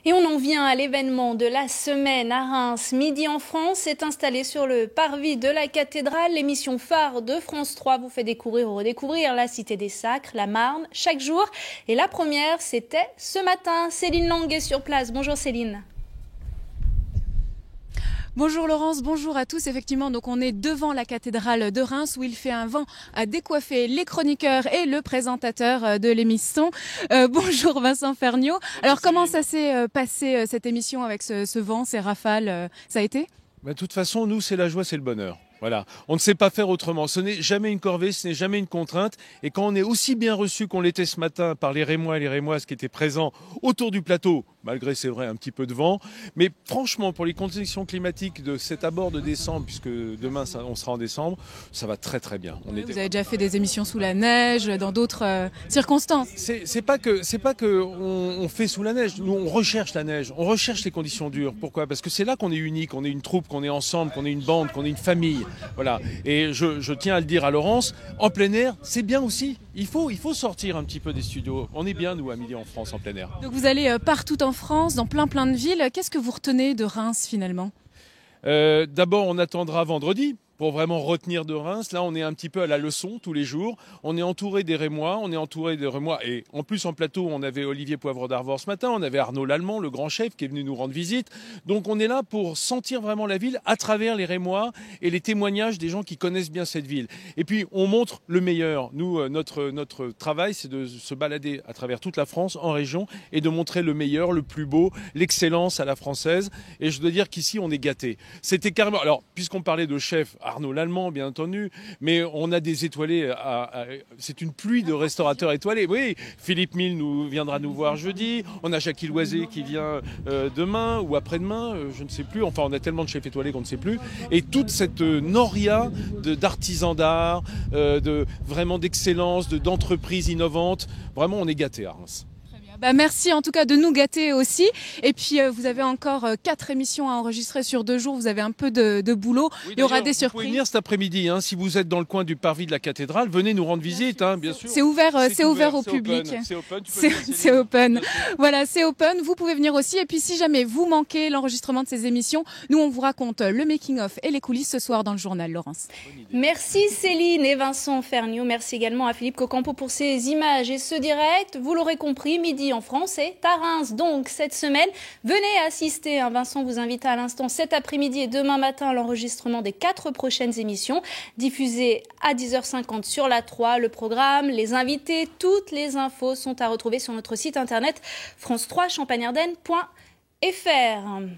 Et on en vient à l'événement de la semaine à Reims. Midi en France s'est installé sur le parvis de la cathédrale. L'émission phare de France 3 vous fait découvrir ou redécouvrir la Cité des Sacres, la Marne, chaque jour. Et la première, c'était ce matin. Céline Lang est sur place. Bonjour Céline. Bonjour Laurence, bonjour à tous. Effectivement, donc on est devant la cathédrale de Reims où il fait un vent à décoiffer les chroniqueurs et le présentateur de l'émission. Bonjour Vincent Ferniaud. Alors comment ça s'est passé cette émission avec ce vent, ces rafales, ça a été ? De toute façon, nous, c'est la joie, c'est le bonheur. Voilà, on ne sait pas faire autrement. Ce n'est jamais une corvée, ce n'est jamais une contrainte. Et quand on est aussi bien reçu qu'on l'était ce matin par les Rémois et les Rémoises qui étaient présents autour du plateau, malgré, c'est vrai, un petit peu de vent, mais franchement, pour les conditions climatiques de cet abord de décembre, puisque demain, on sera en décembre, ça va très très bien. Vous avez déjà fait des émissions sous la neige, dans d'autres circonstances. C'est pas que on fait sous la neige. Nous, on recherche la neige, on recherche les conditions dures. Pourquoi ? Parce que c'est là qu'on est unique, qu'on est une troupe, qu'on est ensemble, qu'on est une bande, qu'on est une famille. Voilà. Et je tiens à le dire à Laurence, en plein air, c'est bien aussi. Il faut sortir un petit peu des studios. On est bien, nous, à Midi en France, en plein air. Donc vous allez partout en France, dans plein de villes. Qu'est-ce que vous retenez de Reims finalement ? D'abord, on attendra vendredi pour vraiment retenir de Reims. Là, on est un petit peu à la leçon tous les jours. On est entouré des Rémois, et en plus en plateau, on avait Olivier Poivre d'Arvor ce matin, on avait Arnaud Lallemand, le grand chef, qui est venu nous rendre visite. Donc on est là pour sentir vraiment la ville à travers les Rémois et les témoignages des gens qui connaissent bien cette ville. Et puis on montre le meilleur. Nous, notre travail, c'est de se balader à travers toute la France, en région, et de montrer le meilleur, le plus beau, l'excellence à la française. Et je dois dire qu'ici, on est gâtés. C'était carrément... Alors, puisqu'on parlait de chef, Arnaud Lallemand, bien entendu, mais on a des étoilés, c'est une pluie de restaurateurs étoilés. Oui, Philippe Mille viendra nous voir jeudi, on a Jackie Loisé qui vient demain ou après-demain, je ne sais plus, enfin on a tellement de chefs étoilés qu'on ne sait plus, et toute cette noria d'artisans d'art, vraiment d'excellence, d'entreprises innovantes, vraiment on est gâtés à Reims. Merci en tout cas de nous gâter aussi. Et puis vous avez encore 4 émissions à enregistrer sur 2 jours. Vous avez un peu de boulot. Oui, il y aura des surprises. Vous pouvez venir cet après-midi. Si vous êtes dans le coin du parvis de la cathédrale, venez nous rendre visite, bien sûr. C'est ouvert au public. C'est open. Voilà, c'est open. Vous pouvez venir aussi. Et puis si jamais vous manquez l'enregistrement de ces émissions, nous on vous raconte le making-of et les coulisses ce soir dans le journal, Laurence. Merci Céline et Vincent Ferniaud. Merci également à Philippe Cocampo pour ces images et ce direct. Vous l'aurez compris, Midi en France et à Reims. Donc cette semaine, venez assister. Vincent vous invite à l'instant cet après-midi et demain matin à l'enregistrement des 4 prochaines émissions diffusées à 10h50 sur la 3. Le programme, les invités, toutes les infos sont à retrouver sur notre site internet france3champagnardenne.fr.